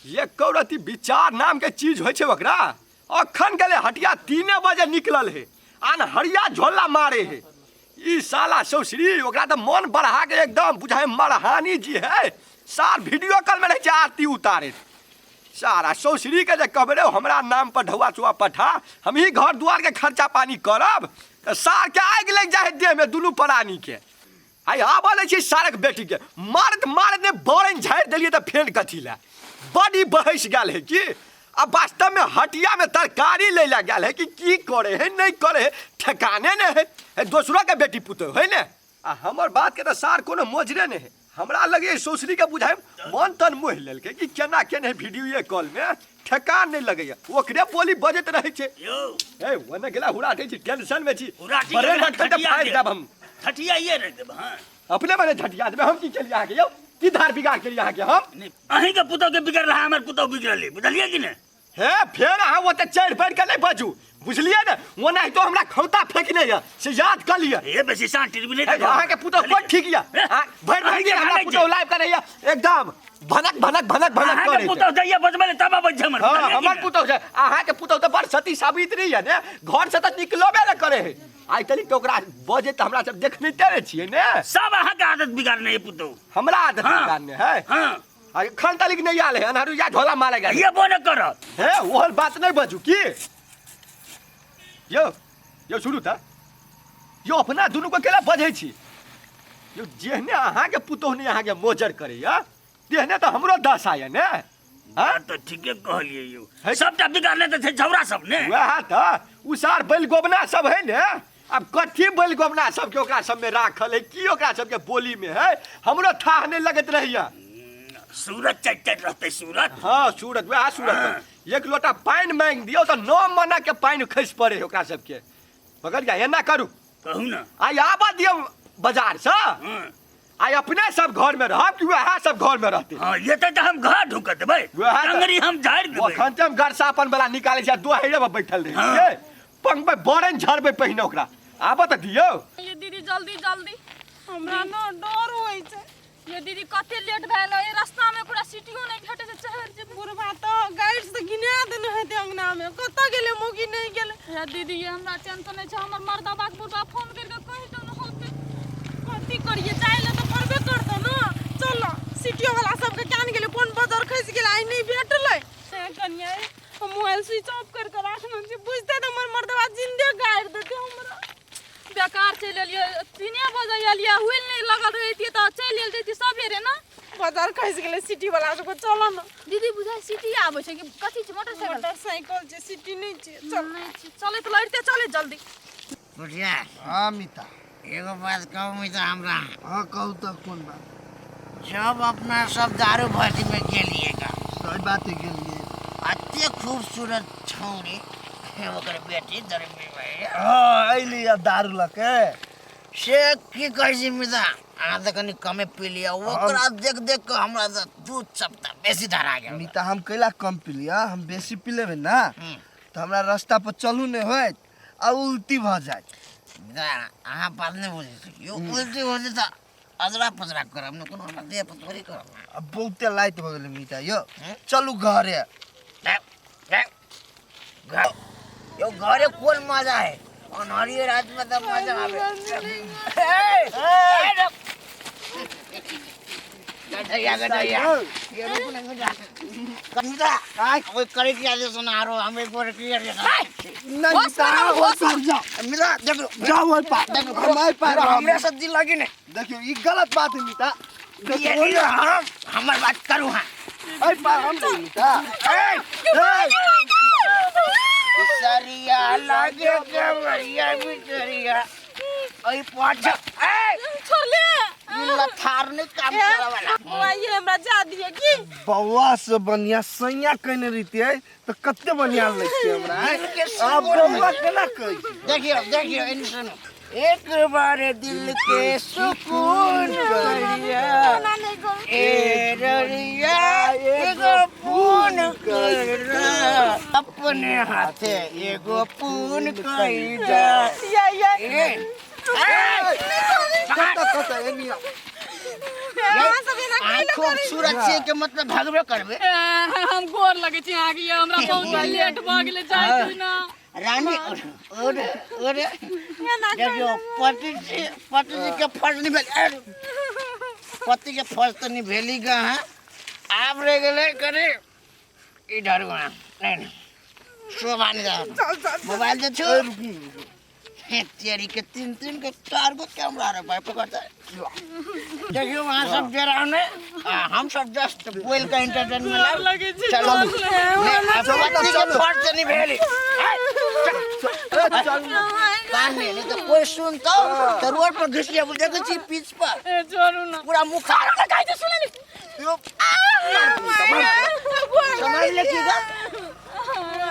ये कौरती विचार नाम के चीज होय छे ओकरा। अखन गेले हटिया 3 बजे निकलल है, अनहरिया झोला मारे है। ई साला सौसरी ओकरा तो मन बढ़ा के एकदम बुझाए मरहानी जी है। सार वीडियो कॉल में रहे छे आरती उतारे। सारा सौसरी के जे कहबे हमरा नाम पर ढौआ चुआ पठा, हम ही घर दुआर के खर्चा पानी करब, तो सार के आग लग जाए देह में दुनू प्राणी के। आई आबे छी सारक बेटी के मारत मारत ने बोरन झाड़ देलिए तो फेल कथी ला। बड़ी बहस गेल है कि अब वास्तव में हटिया में तरकारी ले ला गेल है कि की करे है नहीं करे है ठिकाने नहीं है। दूसरा के बेटी पुतो है ने। आ हमर बात के तो सार कोनो मोजरे नहीं है। हमरा लगे सौसरी के बुझाए मन तन मोह लेल के कि केना केने वीडियो कॉल में ठेकान नहीं लगैया। ओकरे बोली बजत रहे छे। ए ओने गेला हुराटे छी टेंशन में छी। बड़े रखते तो फाइल देब हम। ठटिया ये रख देब। हां अपने बने झटिया देब हम की चली आके यौ की धार बिगाड़ के यहाँ के हम अहीं के पुतो के बिगड़ रहा हमर पुतो बिगड़ले बुझलिए कि ने। हे फेर अहाँ ओते चढ़ बढ़ के नहीं बाजू बुझलिए ने। वो नहीं तो हमरा खौता फेंकने है से याद कर लिया। ए बेसी सांटी भी नहीं अहाँ के पुतो कोन ठीक या भर भर के हमरा पुतो लाइव करे या एकदम भनक भनक भनक भनक करे। पुतो दैया बजबले तबा बज हमर। हां हमर पुतो है। अहाँ के पुतो तो बड़ सती सावित्री है ने। घर से तो निकलोबे न करे है। आई तली तो ओकरा बजे त हमरा सब देखने तेरे छिए ने। सब अहाँ के आदत बिगाड़ने है पुतो। हमरा आदत बिगाड़ने है। हां अरे खान तालिक नहीं आले अनहरु या झोला मारेगा ये बोन कर है ओहर बात नहीं बजू की। यो शुरू था यो अपना दुनू को केला बजे छी। यो जेहने अहाँ के पुतोह ने अहाँ के मोजर करे या तेहने तो हमरो दस आया ने। हां तो ठीके कहलिए यो सबटा बिगाड़ने तो छे झौरा सब ने। वह त उसार बैल गोबना सब है ने। अब कथी बैल गोबना सब के ओकरा सब में राखल है की ओकरा सब के बोली में है हमरो थाह नहीं लगत रहिया। सूरत चट रहते सूरत। हाँ सूरत वह सूरत। एक लोटा पानी मांग दियो तो 9 मना के पानी खस पड़े ओकरा सब के। पकड़ गया एना करू कहू ना आई आबा दियो बाजार से। आई अपने सब घर में रह कि वह सब घर में रहते। हां ये तो हम घर ढुक देबै अंगरी हम झाड़ देबै। ओखन हम घर से अपन वाला निकाले छ दो हेरे में बैठल रहे पंग में बरन झड़बे पहिने ओकरा आबा त दियो। ये दीदी जल्दी जल्दी हमरा न डर होय छै। ये दीदी कते लेट भेल ए रास्ता में पूरा सिटियो नहीं भेटे से चहर जे बुरबा तो गाइड से गिना देने हेते अंगना में कत गेले मोगी नहीं गेले। हे दीदी ये हमरा टेंशन नहीं छै। हमर मर्दा बात बुरबा फोन करके कहि तो न होते कथि करिए जाइले तो करबे करतो न। चलो सिटियो वाला सब के कान गेले फोन बाजार खस गेले आई नहीं भेटले से कन्या मोबाइल स्विच ऑफ करके राखना छै। बुझते तो हमर मर्दा जिंदे गाड़ देते हमरा बेकार चल लियो 3 बजे आलिया हुइल नहीं लगल रही तो चल लेल जैती सबेरे ना। बाजार खस गेले सिटी वाला सब चलो ना। दीदी बुझाय सिटी आबै छै कि कथि छै मोटरसाइकिल छै सिटी नहीं छै। चल नहीं छै चले तो लड़ते चले जल्दी। बुढ़िया हां मिता एगो बात कहू मिता हमरा। हां कहू तो कौन बात। जब अपना सब दारू भट्टी में गेलिएगा सही बात है गेलिए अत्ते खूबसूरत छौरी ओकर बेटी दरमी भाई हां आइली या दारू लके से की कहै छी मिता अहाँ त कनी कमे पी लिया ओकरा देख देख के हमरा त दूध चपता बेसी धरा गेल। मिता हम कैला कम पी लिया हम बेसी पी लेबे ना तो हमरा रास्ता पर चलू नहीं होत आ उल्टी भ जाय। मिता अहाँ बात नहीं बुझै छी यो उल्टी हो जे त अजरा पजरा करब न कोनो हमरा देह पर थोड़ी करब। अब बहुते लाइट भ गेले मिता यो चलू घरे। यो घरे कोन मजा है अनहरिए रात में तो मजा आवे। ये रुक ना मुझा कनिदा काय ओए करे क्या जे सुनारो हम एक बार क्लियर नहीं मिता वो सब जा मिला देखो जाओ ओए पा हमारे पार हमरे सब्जी लगी ने देखियो ई गलत बात है मिता। ये नहीं हम हमर बात करू हां ओए पा हम नहीं मिता सरिया लागे के मरिया बिचरिया ओए पाछा छोले इला थार ने काम करे वाला बुआइए हमरा जा दिए की बौआ से बढ़िया सैया कहने रही है तो कते बढ़िया लगते हमरा। अब बौआ केना कहि देखियो इन सुनो एक बार दिल के सुकून करिया ए ररिया एगो फोन कर अपने हाथे एगो फोन कइजा कत एनिया अहाँ सब एना आ कैले खूबसूरत छे के मतलब भागबे करबे। हम गोर लगे छी अहाँ के हमरा बहुत लेट भ गेले जाय छी ना रानी ओरे देखियो पति जी के फर्ज नहीं भेल पति के फर्ज तो नहीं भेली गा है आप रह गए करे इधर वहाँ नहीं शोभा नहीं जा मोबाइल दे छो तेरी के तीन के 4 गो कैमरा रे भाई पकड़ता है देखियो वहाँ सब जरा ने हम सब जस्ट बोल का एंटरटेनमेंट लगे चलो पति के फर्ज नहीं भेली कान में नहीं तो कोई सुन तो रोड पर घिस लिया बोल देखो छी पीछ पर छोड़ू ना पूरा मुखार का काहे सुने नहीं समझ लेगा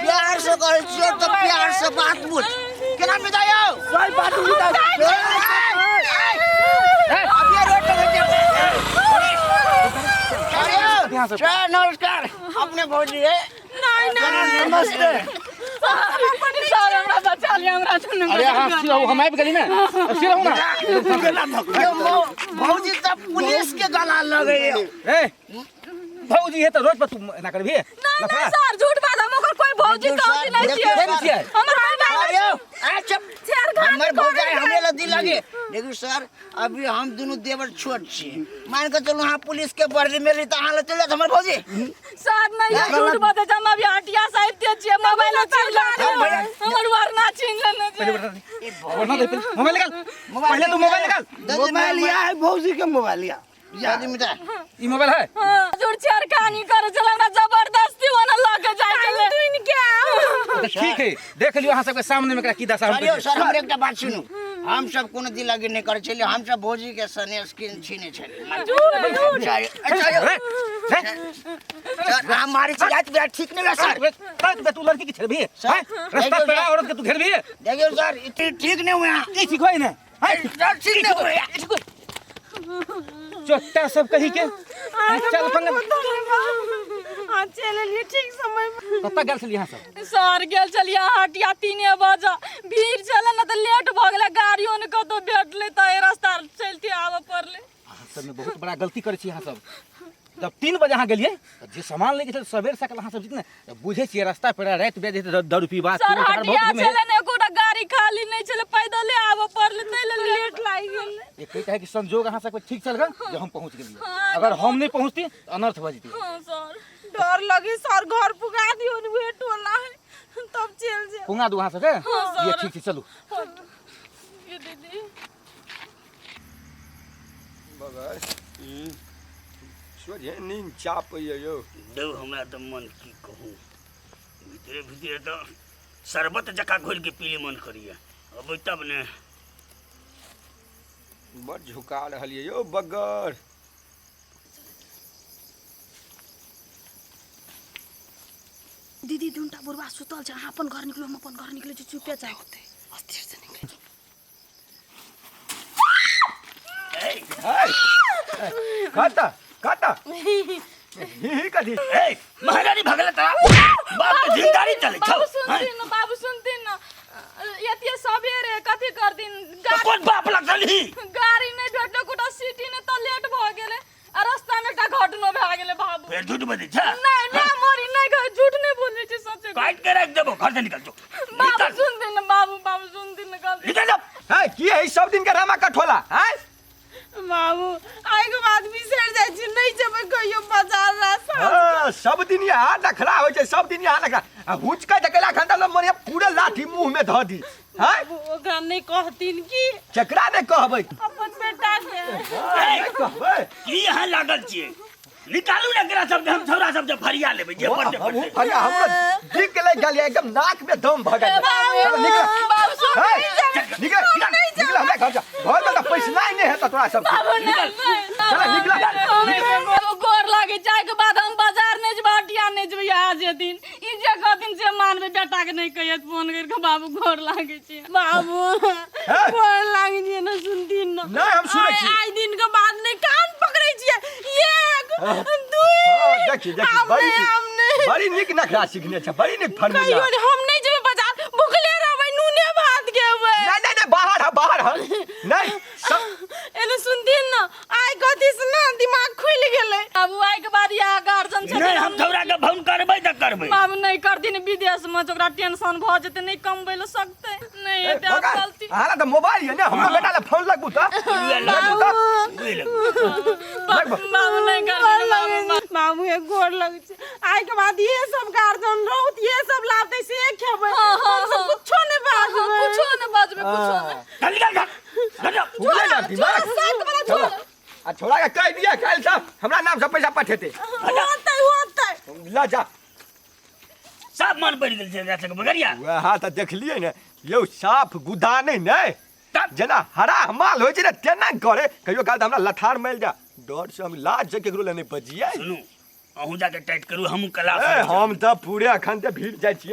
प्यार से कर छियो तो प्यार से बात बोल केना बितायो सही बात बितायो अब ये रोड पे चल नमस्कार अपने भौजी है नहीं नमस्ते सर हमरा बचा लिया हमरा सुन अरे हाँ सिरहू हम आबि गेली ना सिरहू ना भौजी तो पुलिस के गला लगे ए भौजी है तो रोज पर तू ना करबी नहीं सर झूठ बात हम ओकर कोई भौजी कहती नहीं छिए हमर हमर भौजाई हमरे लदी लगे देखियो सर अभी हम दोनों देवर छोट छी मान के चलो हां पुलिस के बर्दी में रही त हां चल जात हमर भौजी सर नहीं झूठ बात हम अभी हटिया साहित्य छिए मोबाइल छीन ले हमर वरना छीन लेने वरना दे मोबाइल निकाल पहले तू मोबाइल निकाल मोबाइल लिया है भौजी के मोबाइल लिया याद मिटा ई मोबाइल है हां झूठ छेड़ कहानी करे चला ना जबरदस्ती वाला लगे जाय चले तू क्या ठीक है देख लियो अहाँ सबके सामने में की दशा अरे सर हमरे एकटा बात सुनु हम सब कोनो दिल लगे नहीं करे छले हम सब भौजी के सने स्किन छीने छले सर हमारी चिरात भी ठीक नहीं है सर तू लड़की की छेड़बी है रास्ता पे औरत के तू घेरबी है देखियो सर इतनी ठीक नहीं हुआ ई ठीक होई ना ठीक नहीं हुआ चोट्टा सब कही के चल पंगा हां चले लिए ठीक समय कत्ता गेल छली यहाँ सब सर गेल चलिए हटिया 3 बजे भीड़ चले ना तो लेट भ गेले गाड़ियों ने कतो भेटले त रास्ता चलते आवे पड़ले सब में बहुत बड़ा गलती करे छी यहाँ सब जब 3 बजे अहाँ गेलिए जे सामान लेके चल सवेर सकल अहाँ सब जितने बुझे छी रास्ता पे रात बजे दारू पीबा सर हटिया चले ने कोटा गाड़ी खाली नहीं चले पैदल आवे पड़ले तैले लेट लाग गेले ये कहता है कि संजोग अहाँ सब ठीक चल गए जो हम पहुंच गेलिए अगर हम नहीं पहुंचती तो अनर्थ हो जती हां सर डर लगी सर घर पुगा दियो ने वे टोला है तब चल जे पुंगा दो वहां से ये ठीक है चलो ये दीदी बगस सोझे नींद चाप यो देव हमरा तो मन की कहूँ भीतरे भीतरे तो शरबत जका घोल के पीले मन करिए अब तब ने बड़ झुका रहल यो बगर दीदी दुनटा बुरबा सुतल छ अपन घर निकलो हम अपन घर निकले चुपे जाय होते अस्थिर से निकले खाता खाता ही कदी ए महारानी भगले तरा बाप के जिंदारी चले छौ बाबू सुनती न यतिए सबेरे कथि कर दिन कौन बाप लगली गाड़ी नहीं भेटले कोटा सिटी ने त लेट भ गेले आ रास्ता में का घटनो भ गेले बाबू फिर झूठ बजे छ नहीं मोरी नहीं गए झूठ नहीं बोले छ सच काट के रख देबो घर से निकल जो बाबू सुनती न बाबू सुनती न गलती निकल जा है की है सब दिन के रामा कठोला है बाबू आइगो बात बिसर जाय छी नहीं जेबे कहियो बाजार रास्ता हां सब दिन यहाँ नखरा होय छै सब दिन यहाँ नखरा हुचका जकला खंडा ल मने पूरे लाठी मुंह में ध दी है ओकरा नहीं कहतीन की चकरा ने कहबै अपन बेटा के नहीं कहबै की यहाँ लागल छिए निकालू ना करा सब हम छौरा सब जब फरिया लेबे जे पड़ते हम फरिया हमरो दिख ले गलिया एकदम नाक में दम भ गया चलो निकल बाबू सुन निकल निकल हमरा घर जा घर में तो पैसा नहीं है तोरा सब चल निकल गोर लागे जाय के बाद हम बाजार नहीं जब हटिया नहीं जब आज दिन ई जगह दिन से मानबे बेटा के नहीं कहियत फोन करके बाबू गोर लागे छी बाबू गोर लागे छी न सुनती न नहीं हम सुनै छी आई दिन के बाद नहीं कान पकड़ै छी एक दू देखी बड़ी निक नखरा सीखने छ बड़ी निक फर्मूला हम नहीं जेबे बाजार भूखले रहबै नूने भात खेबै नहीं बाहर है नहीं सब एने सुनती न आइ कथी से ना दिमाग खुल गेलै अब आइ के बाद या गार्जियन छै नहीं हम तोरा के फोन करबै त करबै बाबू नहीं करथिन विदेश में तो ओकरा टेंशन भ जेतै नहीं कमबै ल सकतै नहीं ए, हेतै आब बगा, गलती अहाँ तो मोबाइल है ना हमरा बेटा ले फोन लगबू त बाबू नहीं करथिन बाबू एक गोर लग छै आइ के बाद ये सब गार्जियन रहत ये सब लाते से खेबै हम सब कुछो नहीं बाजबै कुछो नहीं बाजबै कुछो नहीं जल्दी कर उठले ना दिमाग चलो आ छोड़ा के कह दिया काल साहब हमरा नाम से पैसा पठेते होतै ला जा सब मन पड़ गेल छै एकरा सबके बगरिया वहाँ तो देखलिए ने यौ साफ गुदा नहीं ने जना हरा माल हो छै ने तेना करे कहियो काल हमरा लथार मैल जा डर से हम लाज से केकरो ले नहीं बजिए सुनू अहूँ जाके टाइट करू हमहूँ कला हम तो पूरे अखन ते भीड़ जाय छियै